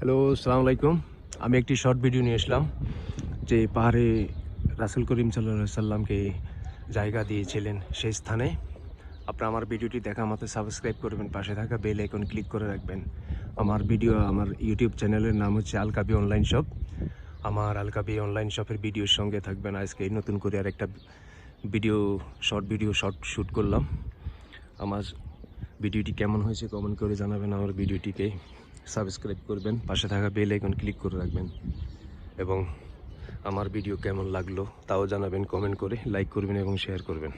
Hello, আসসালামু আলাইকুম। আমি একটি শর্ট ভিডিও নিয়ে আসলাম যে পাহাড়ে রাসূল করিম সাল্লাল্লাহু আলাইহি সাল্লামকে জায়গা দিয়েছিলেন সেই স্থানে। আপনারা আমার ভিডিওটি দেখা মাত্র সাবস্ক্রাইব করবেন, পাশে থাকা বেল আইকন ক্লিক করে রাখবেন। আমার ইউটিউব চ্যানেলের নাম হচ্ছে আল কাবি অনলাইন শপ। আমার আল কাবি অনলাইন শপের ভিডিওর সঙ্গে থাকবেন। আজকে নতুন করে আরেকটা শর্ট ভিডিও শ্যুট করলাম। আমার ভিডিওটি কেমন হয়েছে কমেন্ট করে জানাবেন। আমার ভিডিওটিকে সাবস্ক্রাইব করবেন, পাশে থাকা বেল আইকন ক্লিক করে রাখবেন এবং আমার ভিডিও কেমন লাগলো তাও জানাবেন, কমেন্ট করে লাইক করবেন এবং শেয়ার করবেন।